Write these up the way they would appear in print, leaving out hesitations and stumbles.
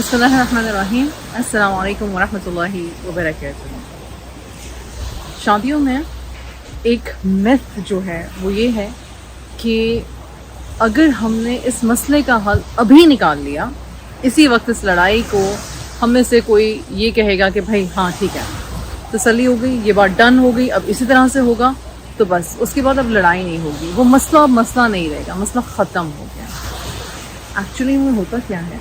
بسم اللہ الرحمن الرحیم. السلام علیکم ورحمۃ اللہ وبرکاتہ. شادیوں میں ایک میتھ جو ہے وہ یہ ہے کہ اگر ہم نے اس مسئلے کا حل ابھی نکال لیا، اسی وقت اس لڑائی کو ہم میں سے کوئی یہ کہے گا کہ بھائی ہاں ٹھیک ہے، تسلی ہو گئی، یہ بات ڈن ہو گئی، اب اسی طرح سے ہوگا، تو بس اس کے بعد اب لڑائی نہیں ہوگی، وہ مسئلہ اب مسئلہ نہیں رہے گا، مسئلہ ختم ہو گیا. ایکچولی میں ہوتا کیا ہے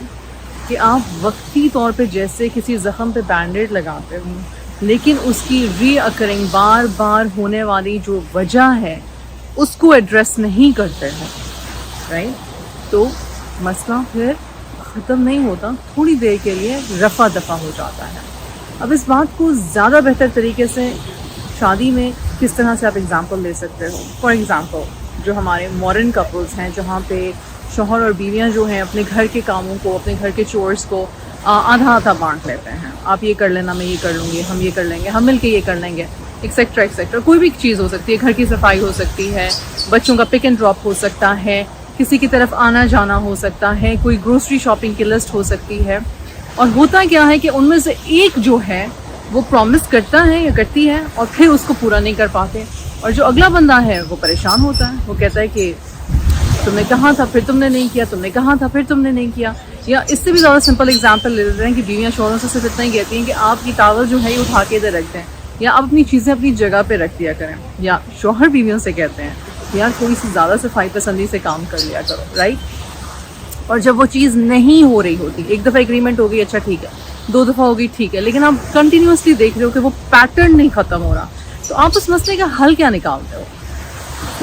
کہ آپ وقتی طور پہ جیسے کسی زخم پہ بینڈیڈ لگاتے ہوں، لیکن اس کی ری اکرنگ بار بار ہونے والی جو وجہ ہے اس کو ایڈریس نہیں کرتے ہیں، رائٹ؟ تو مسئلہ پھر ختم نہیں ہوتا، تھوڑی دیر کے لیے رفع دفع ہو جاتا ہے. اب اس بات کو زیادہ بہتر طریقے سے شادی میں کس طرح سے آپ اگزامپل لے سکتے ہو. فار ایگزامپل جو ہمارے ماڈرن کپلز ہیں، جہاں پہ شوہر اور بیویاں جو ہیں اپنے گھر کے کاموں کو، اپنے گھر کے چورس کو آدھا آدھا بانٹ لیتے ہیں. آپ یہ کر لینا، میں یہ کر لوں گی، ہم یہ کر لیں گے، ہم مل کے یہ کر لیں گے، ایکسیکٹرا ایکسیکٹرا. کوئی بھی چیز ہو سکتی ہے، گھر کی صفائی ہو سکتی ہے، بچوں کا پک اینڈ ڈراپ ہو سکتا ہے، کسی کی طرف آنا جانا ہو سکتا ہے، کوئی گروسری شاپنگ کی لسٹ ہو سکتی ہے. اور ہوتا کیا ہے کہ ان میں سے ایک جو ہے وہ پرومس کرتا ہے یا کرتی ہے اور پھر اس کو پورا نہیں کر پاتے، اور جو اگلا بندہ ہے وہ پریشان ہوتا ہے. وہ کہتا ہے کہ تم نے کہا تھا پھر تم نے نہیں کیا، تم نے کہا تھا پھر تم نے نہیں کیا. یا اس سے بھی زیادہ سمپل اگزامپل لے لیتے ہیں کہ بیویاں شوہروں سے صرف اتنا ہی کہتی ہیں کہ آپ کی ٹاول جو ہے یہ اٹھا کے ادھر رکھ دیں، یا آپ اپنی چیزیں اپنی جگہ پہ رکھ دیا کریں. یا شوہر بیویوں سے کہتے ہیں یار تھوڑی سی زیادہ صفائی پسندی سے کام کر لیا کرو، رائٹ؟ اور جب وہ چیز نہیں ہو رہی ہوتی، ایک دفعہ ایگریمنٹ ہو گئی، اچھا ٹھیک ہے، دو دفعہ ہو گئی، ٹھیک ہے، لیکن آپ کنٹینیوسلی دیکھ رہے ہو کہ وہ پیٹرن نہیں ختم ہو رہا، تو آپ اس مسئلے کا حل کیا نکالتے ہو؟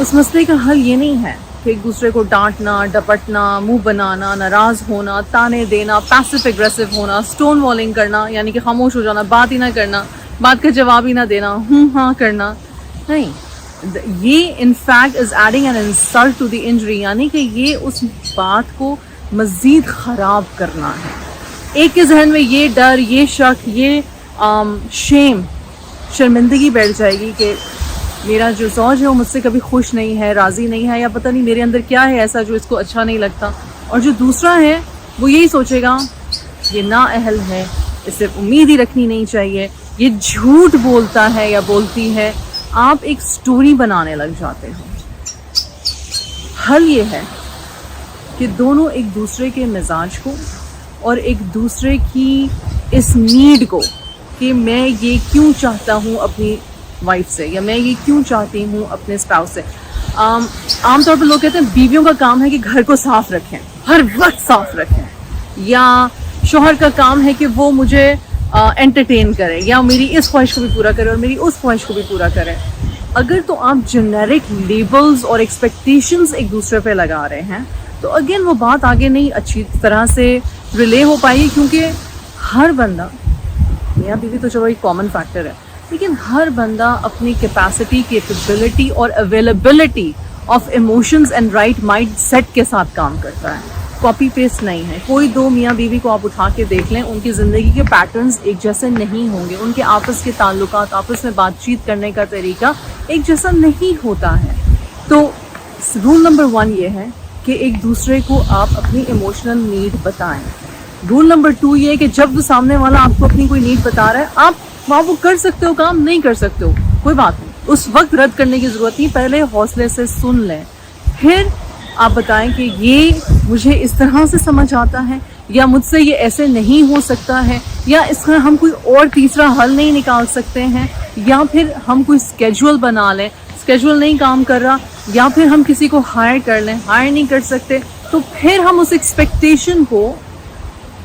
اس مسئلے کا حل یہ نہیں ہے کہ ایک دوسرے کو ڈانٹنا، ڈپٹنا، منہ بنانا، ناراض ہونا، تانے دینا، پیسو اگریسو ہونا، اسٹون والنگ کرنا، یعنی کہ خاموش ہو جانا، بات ہی نہ کرنا، بات کا جواب ہی نہ دینا، ہاں کرنا. نہیں، یہ in fact is adding an insult to the injury, یعنی کہ یہ اس بات کو مزید خراب کرنا ہے. ایک کے ذہن میں یہ ڈر، یہ شک، یہ شرمندگی بیٹھ جائے گی کہ میرا جو زوج ہے وہ مجھ سے کبھی خوش نہیں ہے، راضی نہیں ہے، یا پتہ نہیں میرے اندر کیا ہے ایسا جو اس کو اچھا نہیں لگتا. اور جو دوسرا ہے وہ یہی سوچے گا یہ نااہل ہے، اس سے امید ہی رکھنی نہیں چاہیے، یہ جھوٹ بولتا ہے یا بولتی ہے. آپ ایک سٹوری بنانے لگ جاتے ہو. حل یہ ہے کہ دونوں ایک دوسرے کے مزاج کو اور ایک دوسرے کی اس نیڈ کو کہ میں یہ کیوں چاہتا ہوں اپنی وائف سے، یا میں یہ کیوں چاہتی ہوں اپنے اسپاؤس سے. عام طور پہ لوگ کہتے ہیں بیویوں کا کام ہے کہ گھر کو صاف رکھیں، ہر وقت صاف رکھیں، یا شوہر کا کام ہے کہ وہ مجھے انٹرٹین کرے، یا میری اس خواہش کو بھی پورا کرے اور میری اس خواہش کو بھی پورا کرے. اگر تو آپ جنیرک لیبلز اور ایکسپیکٹیشنز ایک دوسرے پہ لگا رہے ہیں تو اگین وہ بات آگے نہیں اچھی طرح سے ریلے ہو پائی، کیونکہ ہر بندہ، میاں بیوی تو چلو ایک کامن فیکٹر ہے، لیکن ہر بندہ اپنی کیپیسٹی، کیپیبلٹی اور availability of emotions and right mind set کے ساتھ کام کرتا ہے. کاپی پیسٹ نہیں ہے. کوئی دو میاں بیوی کو آپ اٹھا کے دیکھ لیں، ان کی زندگی کے پیٹرنز ایک جیسے نہیں ہوں گے، ان کے آپس کے تعلقات، آپس میں بات چیت کرنے کا طریقہ ایک جیسا نہیں ہوتا ہے. تو رول نمبر 1 یہ ہے کہ ایک دوسرے کو آپ اپنی ایموشنل نیڈ بتائیں. رول نمبر 2 یہ ہے کہ جب سامنے والا آپ کو اپنی کوئی نیڈ بتا رہا ہے، آپ وہ کر سکتے ہو کام، نہیں کر سکتے ہو کوئی بات نہیں، اس وقت رد کرنے کی ضرورت نہیں، پہلے حوصلے سے سن لیں، پھر آپ بتائیں کہ یہ مجھے اس طرح سے سمجھ آتا ہے، یا مجھ سے یہ ایسے نہیں ہو سکتا ہے، یا اس کا ہم کوئی اور تیسرا حل نہیں نکال سکتے ہیں، یا پھر ہم کوئی اسکیجول بنا لیں، اسکیجول نہیں کام کر رہا، یا پھر ہم کسی کو ہائر کر لیں، ہائر نہیں کر سکتے تو پھر ہم اس ایکسپیکٹیشن کو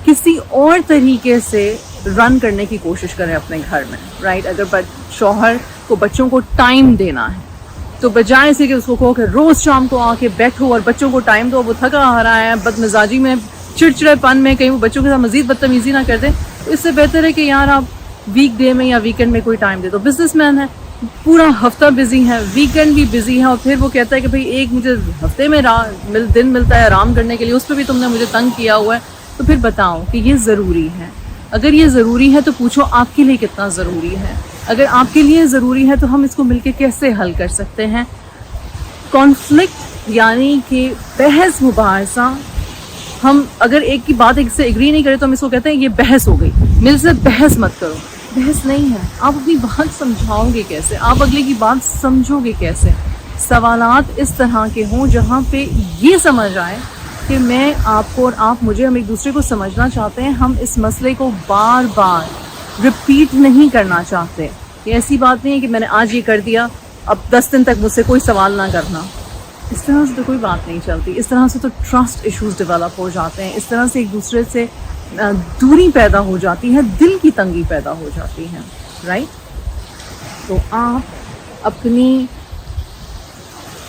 کسی اور طریقے سے رن کرنے کی کوشش کریں اپنے گھر میں، رائٹ؟ اگر شوہر کو بچوں کو ٹائم دینا ہے تو بجائے سے کہ اس کو کہو کہ روز شام کو آ کے بیٹھو اور بچوں کو ٹائم دو، وہ تھکا ہرا ہے، بد مزاجی میں، چڑچڑے پن میں، کہیں وہ بچوں کے ساتھ مزید بدتمیزی نہ کر دیں، تو اس سے بہتر ہے کہ یار آپ ویک ڈے میں یا ویکینڈ میں کوئی ٹائم دے دو. بزنس مین ہے، پورا ہفتہ بزی ہے، ویکینڈ بھی بزی ہے، اور پھر وہ کہتا ہے کہ بھائی ایک مجھے ہفتے میں دن ملتا ہے آرام کرنے کے لیے، اس پہ بھی تم نے مجھے تنگ کیا ہوا ہے. تو پھر بتاؤ کہ یہ ضروری ہے. اگر یہ ضروری ہے تو پوچھو آپ کے لیے کتنا ضروری ہے. اگر آپ کے لیے ضروری ہے تو ہم اس کو مل کے کیسے حل کر سکتے ہیں. کانفلکٹ یعنی کہ بحث مباحثہ ہم اگر ایک کی بات ایک سے ایگری نہیں کرے تو ہم اس کو کہتے ہیں یہ بحث ہو گئی. میرے سے بحث مت کرو. بحث نہیں ہے. آپ اپنی بات سمجھاؤ گے کیسے؟ آپ اگلے کی بات سمجھو گے کیسے؟ سوالات اس طرح کے ہوں جہاں پہ یہ سمجھ آئے کہ میں آپ کو اور آپ مجھے، ہم ایک دوسرے کو سمجھنا چاہتے ہیں. ہم اس مسئلے کو بار بار رپیٹ نہیں کرنا چاہتے. یہ ایسی بات نہیں ہے کہ میں نے آج یہ کر دیا اب 10 دن تک مجھ سے کوئی سوال نہ کرنا. اس طرح سے تو کوئی بات نہیں چلتی. اس طرح سے تو ٹرسٹ ایشوز ڈیولپ ہو جاتے ہیں. اس طرح سے ایک دوسرے سے دوری پیدا ہو جاتی ہے، دل کی تنگی پیدا ہو جاتی ہے. رائٹ؟ تو آپ اپنی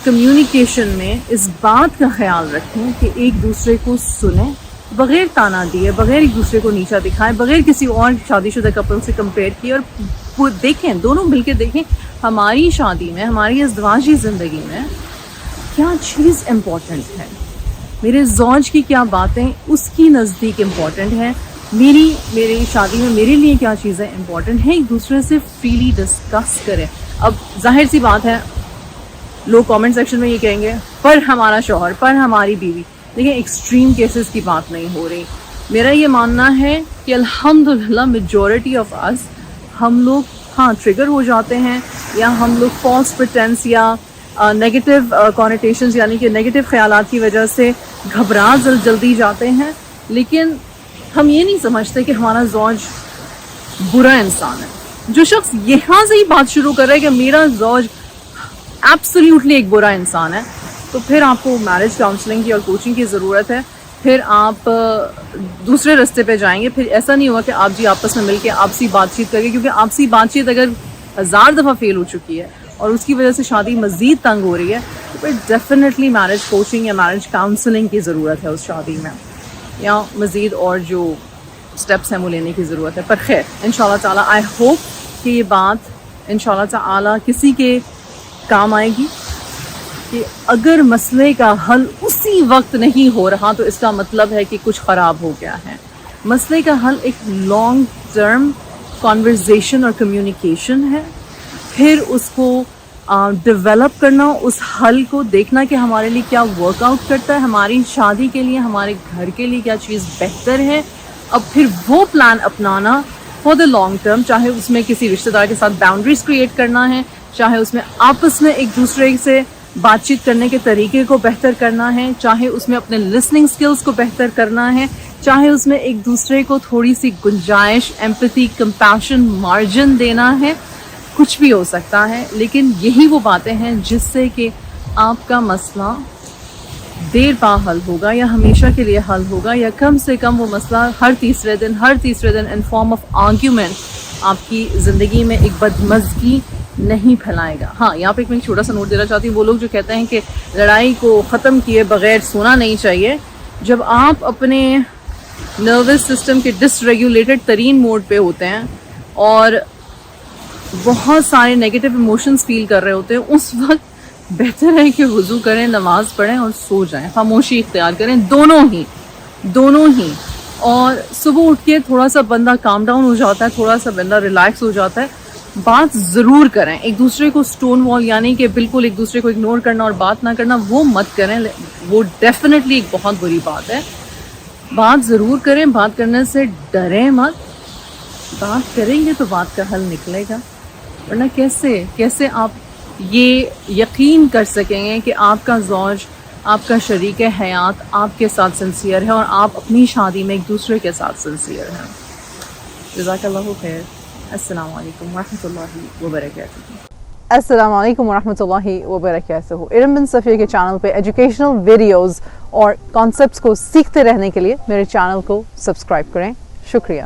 کمیونیکیشن میں اس بات کا خیال رکھیں کہ ایک دوسرے کو سنیں بغیر تانا دیے، بغیر ایک دوسرے کو نیچا دکھائیں، بغیر کسی اور شادی شدہ کپل سے کمپیئر کیے، اور دیکھیں، دونوں مل کے دیکھیں ہماری شادی میں، ہماری ازدواجی زندگی میں کیا چیز امپورٹنٹ ہے. میرے زوج کی کیا باتیں اس کی نزدیک امپورٹنٹ ہیں، میری شادی میں میرے لیے کیا چیزیں امپورٹنٹ ہیں. ایک دوسرے سے فریلی ڈسکس کریں. اب ظاہر سی بات ہے لوگ کامنٹ سیکشن میں یہ کہیں گے پر ہمارا شوہر، پر ہماری بیوی. دیکھیں ایکسٹریم کیسز کی بات نہیں ہو رہی. میرا یہ ماننا ہے کہ الحمدللہ میجورٹی آف اس، ہم لوگ ہاں ٹریگر ہو جاتے ہیں، یا ہم لوگ فالس پریٹینس یا نیگیٹو کونیٹیشنز یعنی کہ نیگیٹو خیالات کی وجہ سے گھبرا جلدی جاتے ہیں. لیکن ہم یہ نہیں سمجھتے کہ ہمارا زوج برا انسان ہے. جو شخص یہاں سے ہی بات شروع کر رہا ہے کہ میرا زوج ایبسلیوٹلی ایک برا انسان ہے، تو پھر آپ کو میرج کاؤنسلنگ کی اور کوچنگ کی ضرورت ہے. پھر آپ دوسرے رستے پہ جائیں گے. پھر ایسا نہیں ہوگا کہ آپ جی آپس میں مل کے آپسی بات چیت کریں، کیونکہ آپسی بات چیت اگر 1000 دفعہ فیل ہو چکی ہے اور اس کی وجہ سے شادی مزید تنگ ہو رہی ہے تو پھر ڈیفینیٹلی میرج کوچنگ یا میرج کاؤنسلنگ کی ضرورت ہے اس شادی میں، یا مزید اور جو اسٹیپس ہیں وہ لینے کی ضرورت ہے. پر خیر انشاءاللہ تعالیٰ آئی ہوپ کہ یہ بات انشاءاللہ تعالیٰ کسی کے کام آئے گی کہ اگر مسئلے کا حل اسی وقت نہیں ہو رہا تو اس کا مطلب ہے کہ کچھ خراب ہو گیا ہے. مسئلے کا حل ایک لانگ ٹرم کانورزیشن اور کمیونیکیشن ہے. پھر اس کو ڈیولپ کرنا، اس حل کو دیکھنا کہ ہمارے لیے کیا ورک آؤٹ کرتا ہے، ہماری شادی کے لیے، ہمارے گھر کے لیے کیا چیز بہتر ہے. اب پھر وہ پلان اپنانا فار دا لانگ ٹرم، چاہے اس میں کسی رشتہ دار کے ساتھ باؤنڈریز کریٹ کرنا ہے، چاہے اس میں آپس میں ایک دوسرے سے بات چیت کرنے کے طریقے کو بہتر کرنا ہے، چاہے اس میں اپنے لسننگ سکلز کو بہتر کرنا ہے، چاہے اس میں ایک دوسرے کو تھوڑی سی گنجائش، ایمپتھی، کمپیشن، مارجن دینا ہے. کچھ بھی ہو سکتا ہے، لیکن یہی وہ باتیں ہیں جس سے کہ آپ کا مسئلہ دیر پا حل ہوگا یا ہمیشہ کے لیے حل ہوگا، یا کم سے کم وہ مسئلہ ہر تیسرے دن ان فارم آف آرگیومنٹ آپ کی زندگی میں ایک بدمزگی نہیں پھیلائے گا. ہاں یہاں پہ میں ایک چھوٹا سا نوٹ دینا چاہتی ہوں. وہ لوگ جو کہتے ہیں کہ لڑائی کو ختم کیے بغیر سونا نہیں چاہیے، جب آپ اپنے نروس سسٹم کے ڈس ریگولیٹڈ ترین موڈ پہ ہوتے ہیں اور بہت سارے نیگیٹو ایموشنز فیل کر رہے ہوتے ہیں، اس وقت بہتر ہے کہ وضو کریں، نماز پڑھیں اور سو جائیں، خاموشی اختیار کریں، دونوں ہی. اور صبح اٹھ کے تھوڑا سا بندہ کام ڈاؤن ہو جاتا ہے، تھوڑا سا بندہ ریلیکس ہو جاتا ہے. بات ضرور کریں. ایک دوسرے کو سٹون وال یعنی کہ بالکل ایک دوسرے کو اگنور کرنا اور بات نہ کرنا، وہ مت کریں. وہ ڈیفینیٹلی ایک بہت بری بات ہے. بات ضرور کریں. بات کرنے سے ڈریں مت. بات کریں گے تو بات کا حل نکلے گا، ورنہ کیسے آپ یہ یقین کر سکیں گے کہ آپ کا زوج، آپ کا شریک حیات آپ کے ساتھ سنسیئر ہے اور آپ اپنی شادی میں ایک دوسرے کے ساتھ سنسیئر ہیں. جزاک اللہ خیر. السلام علیکم ورحمۃ اللہ وبرکاتہ. السلام علیکم ورحمۃ اللہ وبرکاتہ. ارم بن صفیہ کے چینل پہ ایجوکیشنل ویڈیوز اور کانسیپٹس کو سیکھتے رہنے کے لیے میرے چینل کو سبسکرائب کریں. شکریہ.